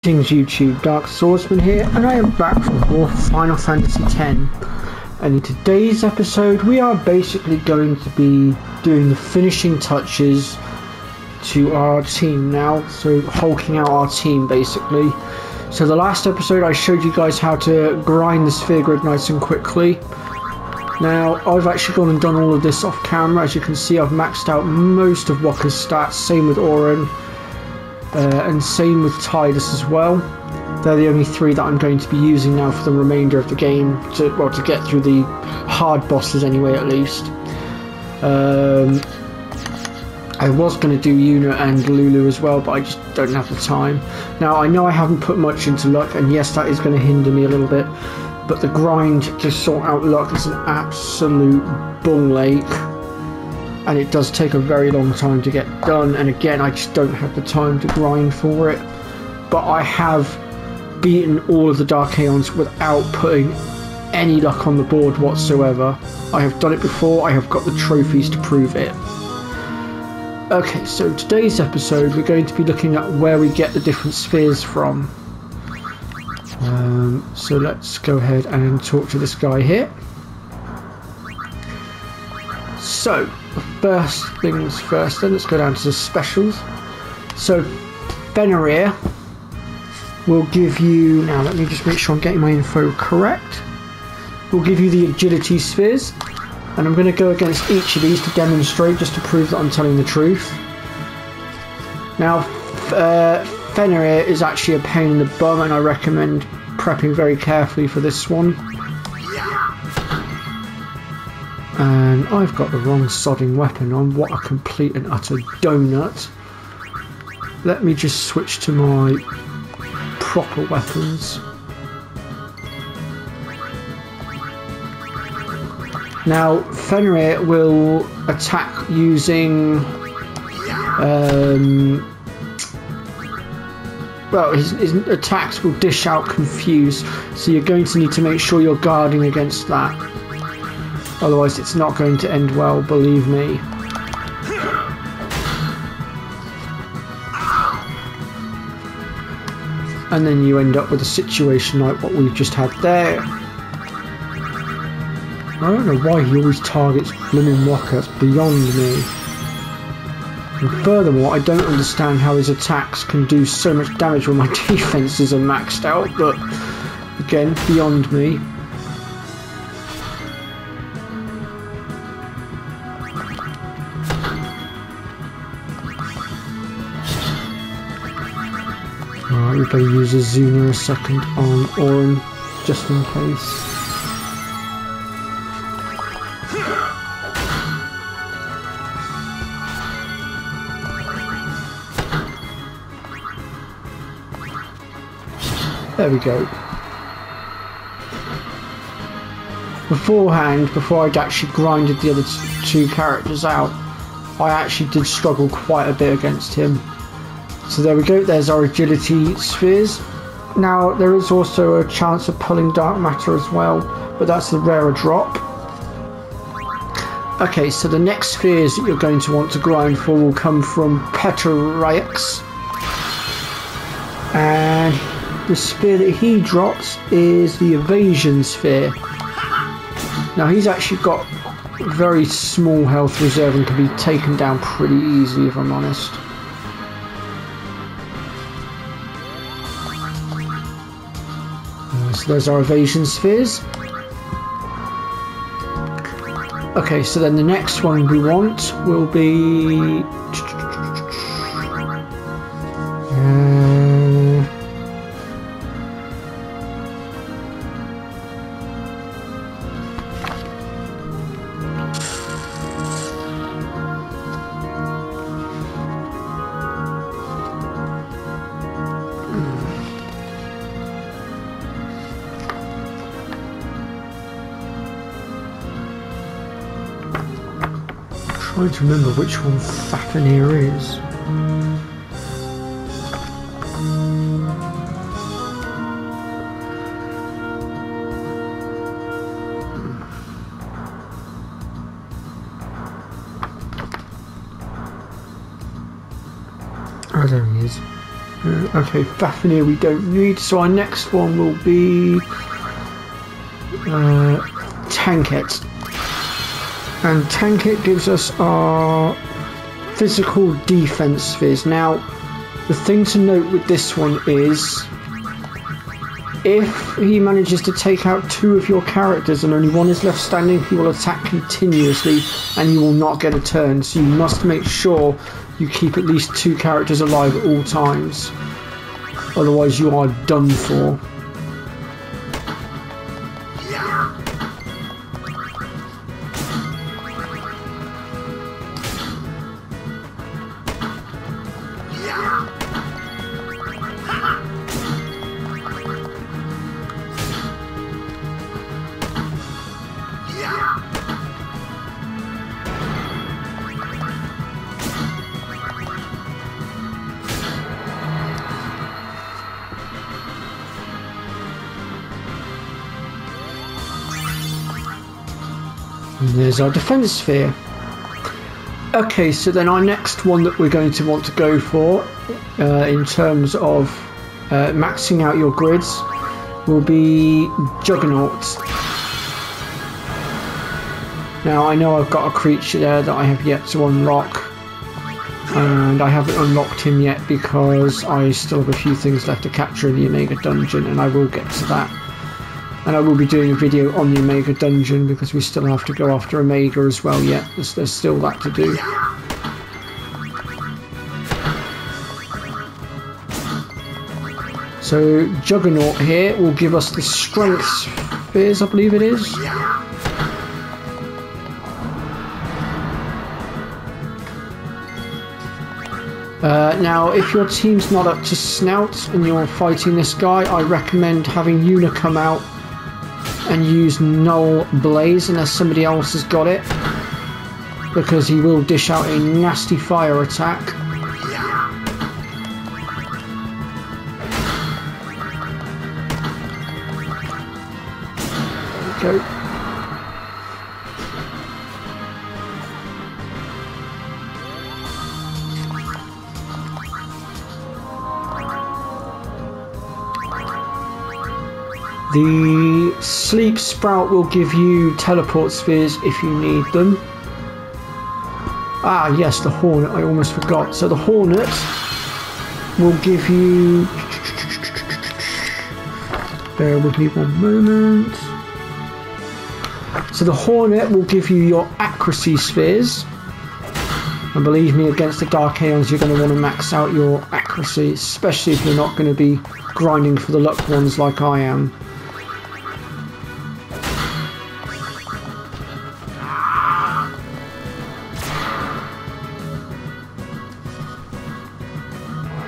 Greetings YouTube, Dark Swordsman here, and I am back for more Final Fantasy X. And in today's episode we are basically going to be doing the finishing touches to our team now, so hulking out our team basically. So the last episode I showed you guys how to grind the sphere grid nice and quickly. Now I've actually gone and done all of this off camera. As you can see, I've maxed out most of Wakka's stats, same with Auron. And same with Tidus as well. They're the only three that I'm going to be using now for the remainder of the game to get through the hard bosses anyway, at least. I was going to do Yuna and Lulu as well, but I just don't have the time. Now I know I haven't put much into luck, and yes, that is going to hinder me a little bit, but the grind to sort out luck is an absolute bung lake. And it does take a very long time to get done, and again I just don't have the time to grind for it. But I have beaten all of the Dark Aeons without putting any luck on the board whatsoever. I have done it before, I have got the trophies to prove it. Okay, so today's episode we're going to be looking at where we get the different spheres from. So let's go ahead and talk to this guy here. So, first things first, then let's go down to the specials. So, Fenrir will give you, now let me just make sure I'm getting my info correct. We'll give you the agility spheres, and I'm going to go against each of these to demonstrate, just to prove that I'm telling the truth. Now, Fenrir is actually a pain in the bum, and I recommend prepping very carefully for this one. And I've got the wrong sodding weapon on. What a complete and utter donut. Let me just switch to my proper weapons. Now, Fenrir will attack using... well, his attacks will dish out Confuse, so you're going to need to make sure you're guarding against that. Otherwise it's not going to end well, believe me. And then you end up with a situation like what we've just had there. I don't know why he always targets blooming Wakka, it's beyond me. And furthermore, I don't understand how his attacks can do so much damage when my defenses are maxed out, but again, beyond me. We better use a Zuna a second on Auron, just in case. There we go. Beforehand, before I'd actually grinded the other two characters out, I actually did struggle quite a bit against him. So there we go, there's our agility spheres. Now there is also a chance of pulling dark matter as well, but that's the rarer drop. Okay, so the next spheres that you're going to want to grind for will come from Petraeus. And the sphere that he drops is the evasion sphere. Now he's actually got very small health reserve and can be taken down pretty easily, if I'm honest. So there's our evasion spheres. Okay, so then the next one we want will be... trying to remember which one Fafnir is. Oh, there he is. Okay, Fafnir we don't need, so our next one will be Tanket. And Tanket gives us our physical defense spheres. Now, the thing to note with this one is, if he manages to take out 2 of your characters and only 1 is left standing, he will attack continuously and you will not get a turn. So you must make sure you keep at least 2 characters alive at all times. Otherwise you are done for. And there's our defense sphere. Okay, so then our next one that we're going to want to go for in terms of maxing out your grids will be Juggernauts. Now I know I've got a creature there that I have yet to unlock, and I haven't unlocked him yet because I still have a few things left to capture in the Omega Dungeon, and I will get to that. And I will be doing a video on the Omega Dungeon because we still have to go after Omega as well yet. There's still that to do. So Juggernaut here will give us the strength spheres, I believe it is. Now, if your team's not up to snout and you're fighting this guy, I recommend having Yuna come out and use Null Blaze unless somebody else has got it, because he will dish out a nasty fire attack. There we go. The Sleep Sprout will give you teleport spheres if you need them. Ah yes, the Hornet, I almost forgot. So the Hornet will give you... Bear with me one moment. So the Hornet will give you your accuracy spheres. And believe me, against the Dark Aeons you're going to want to max out your accuracy, especially if you're not going to be grinding for the luck ones like I am.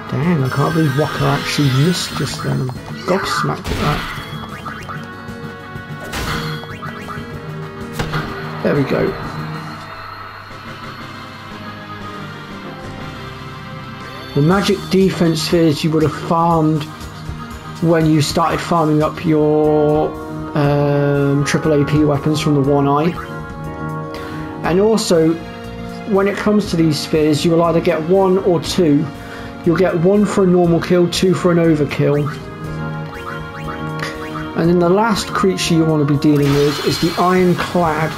Dang, I can't believe Walker actually missed just then. I'm gobsmacked at that. There we go. The magic defense spheres you would have farmed when you started farming up your triple AP weapons from the One Eye. And also, when it comes to these spheres, you will either get 1 or 2. You'll get 1 for a normal kill, 2 for an overkill. And then the last creature you want to be dealing with is the Ironclad.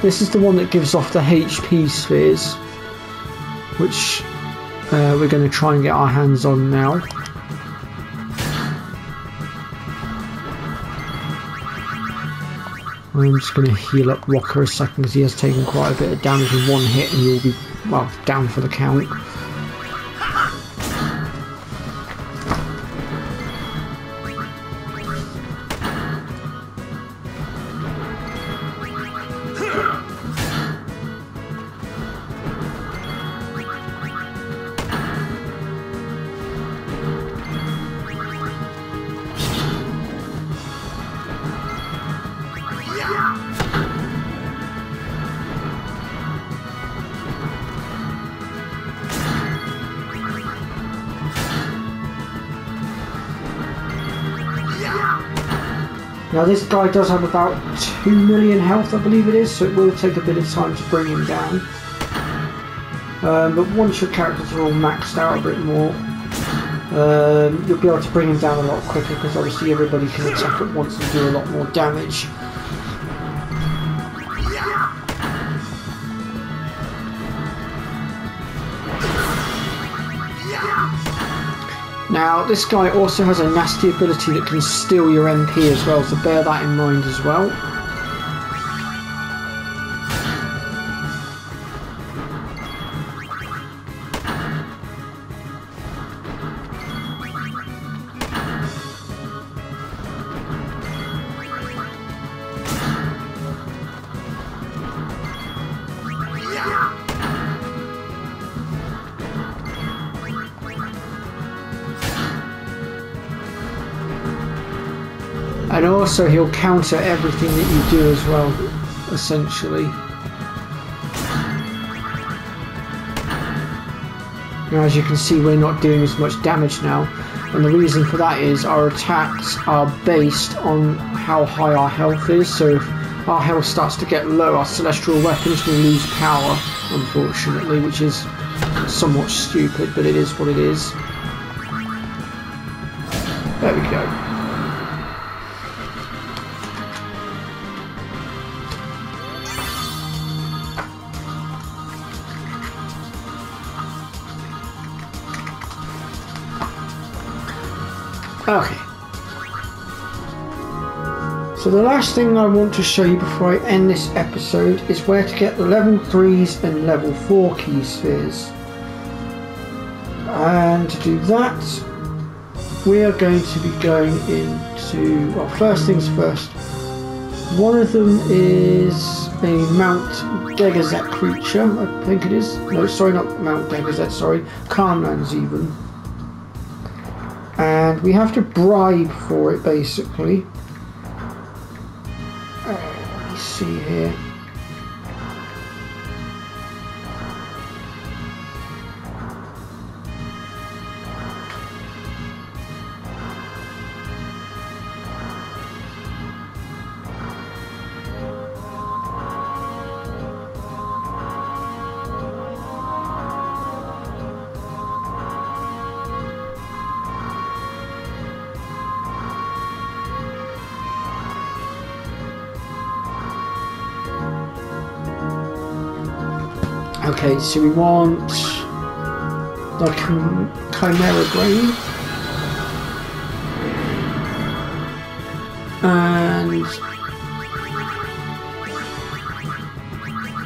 This is the one that gives off the HP spheres, which we're going to try and get our hands on now. I'm just going to heal up Rocker a second because he has taken quite a bit of damage in one hit and he'll be, well, down for the count. Now this guy does have about 2 million health, I believe it is, so it will take a bit of time to bring him down. But once your characters are all maxed out a bit more, you'll be able to bring him down a lot quicker because obviously everybody can attack at once and do a lot more damage. Now, this guy also has a nasty ability that can steal your MP as well, so bear that in mind as well. And also he'll counter everything that you do as well, essentially. Now, as you can see, we're not doing as much damage now, and the reason for that is our attacks are based on how high our health is. So if our health starts to get low, our celestial weapons will lose power, unfortunately, which is somewhat stupid, but it is what it is. There we go. Okay, so the last thing I want to show you before I end this episode is where to get the level 3s and level 4 key spheres. And to do that, we are going to be going into, well, first things first, one of them is a Mount Gegazet creature, I think it is. No, sorry, not Mount Gegazet, sorry, Calmlands even. And we have to bribe for it, basically. Let me see here. Okay, so we want the Chimera Brain, and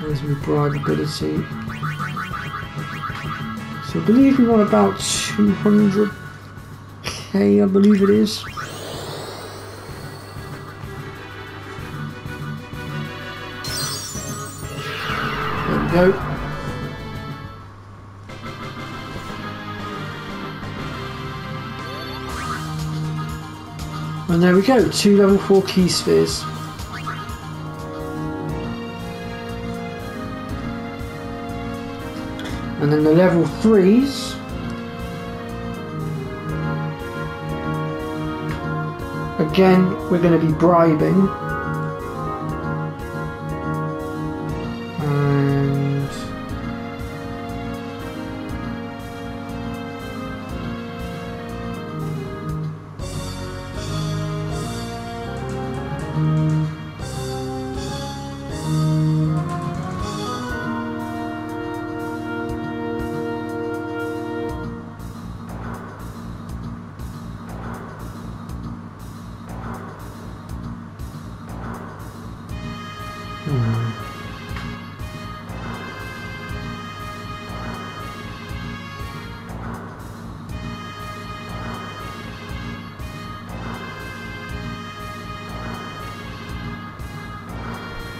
there's my bribe ability. So I believe we want about 200k, I believe it is. There we go. And there we go, 2 level 4 key spheres. And then the level 3s. Again, we're going to be bribing.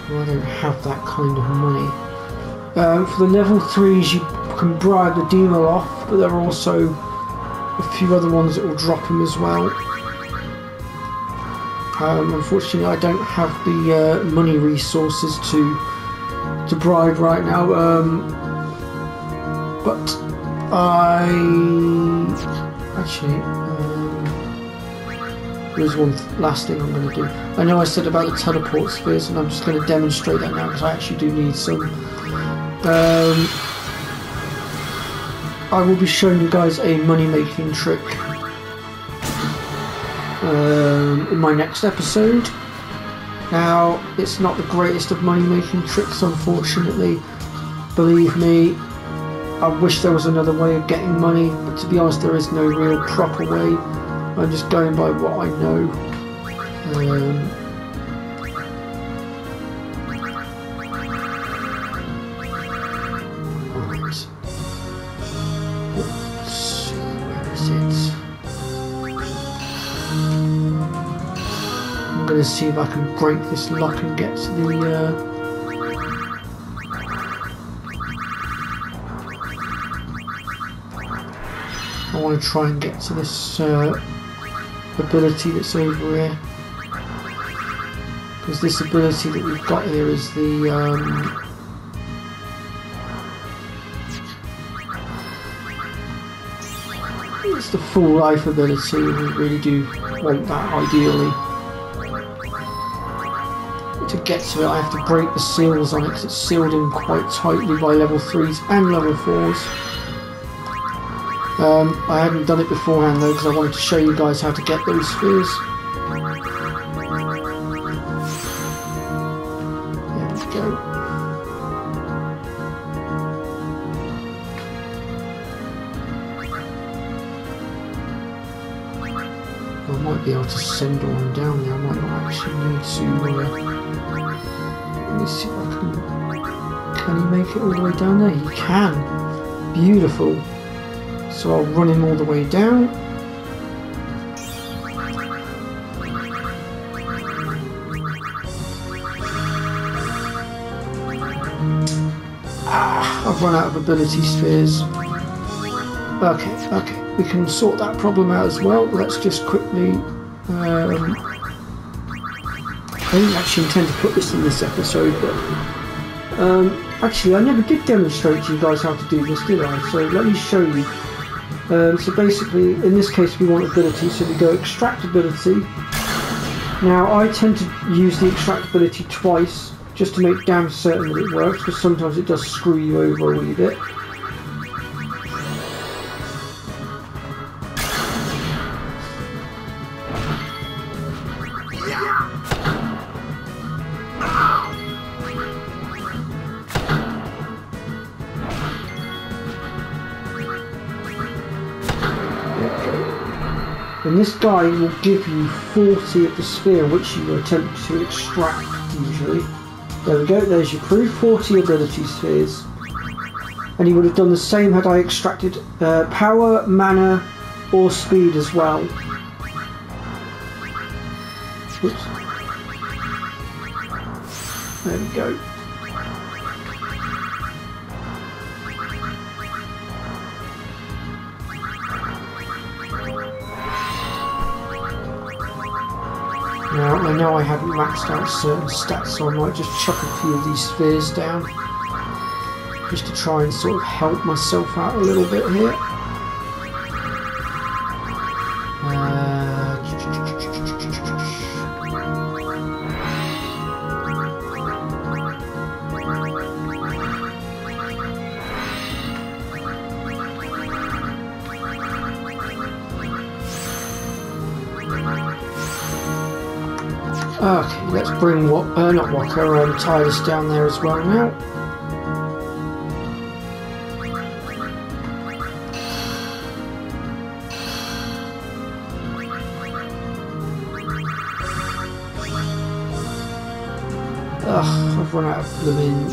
Well, I don't have that kind of money. For the level 3s you can bribe the dealer off, but there are also a few other ones that will drop him as well. Unfortunately I don't have the money resources to bribe right now, but there's one last thing I'm going to do. I know I said about the teleport spheres, and I'm just going to demonstrate that now because I actually do need some. I will be showing you guys a money-making trick in my next episode. Now, it's not the greatest of money-making tricks, unfortunately. Believe me, I wish there was another way of getting money, but to be honest, there is no real proper way. I'm just going by what I know. Right. Oops, where is it? I'm going to see if I can break this lock and get to the I want to try and get to this ability that's over here, because this ability that we've got here is the it's the full life ability, and we really do want that ideally. To get to it, I have to break the seals on it because it's sealed in quite tightly by level 3s and level 4s. I hadn't done it beforehand though, because I wanted to show you guys how to get those spheres. There we go. I might be able to send one down there. I might not actually need to. Let me see if I can. Can he make it all the way down there? He can. Beautiful. So I'll run him all the way down. I've run out of ability spheres. Okay, we can sort that problem out as well. Let's just quickly... I didn't actually intend to put this in this episode, but... actually, I never did demonstrate to you guys how to do this, did I? So let me show you. So basically, in this case we want ability, so we go extract ability. Now I tend to use the extract ability twice, just to make damn certain that it works, because sometimes it does screw you over a wee bit. And this guy will give you 40 of the sphere, which you will attempt to extract usually. There we go, there's your proof, 40 ability spheres. And he would have done the same had I extracted power, mana, or speed as well. Oops. There we go. Now, I know I haven't maxed out certain stats, so I might just chuck a few of these spheres down, just to try and sort of help myself out a little bit here. Okay, let's bring Tidus down there as well now. Ugh, I've run out of blooming...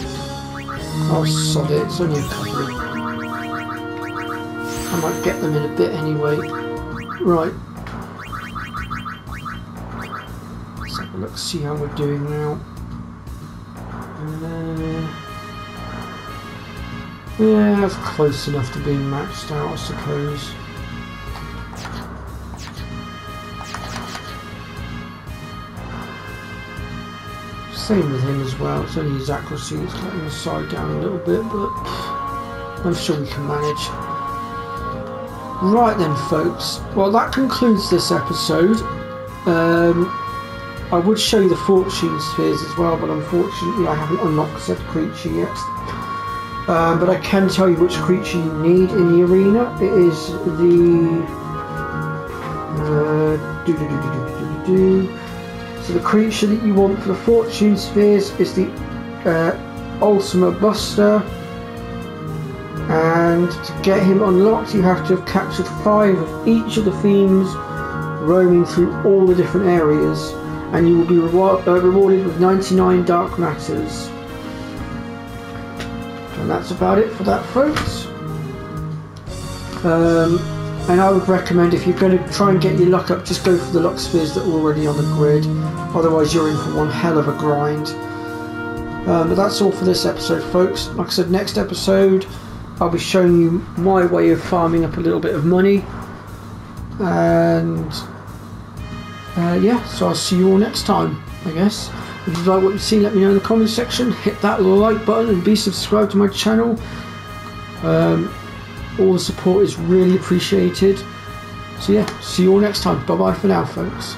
Oh, sod it, it's only a couple. I might get them in a bit anyway. Right. Let's see how we're doing now. Yeah, that's close enough to being maxed out, I suppose. Same with him as well. It's only his accuracy that's letting the side down a little bit, but I'm sure we can manage. Right then, folks. Well, that concludes this episode. I would show you the fortune spheres as well, but unfortunately I haven't unlocked said creature yet. but I can tell you which creature you need in the arena. It is the so the creature that you want for the Fortune Spheres is the Ultima Buster, and to get him unlocked you have to have captured 5 of each of the themes roaming through all the different areas, and you will be rewarded with 99 Dark Matters. And that's about it for that, folks. And I would recommend, if you're going to try and get your luck up, just go for the luck spheres that are already on the grid, otherwise you're in for one hell of a grind. But that's all for this episode, folks. Like I said, next episode I'll be showing you my way of farming up a little bit of money, and yeah, so I'll see you all next time, I guess. If you like what you've seen, let me know in the comments section. Hit that like button and be subscribed to my channel. All the support is really appreciated. So yeah, see you all next time. Bye bye for now, folks.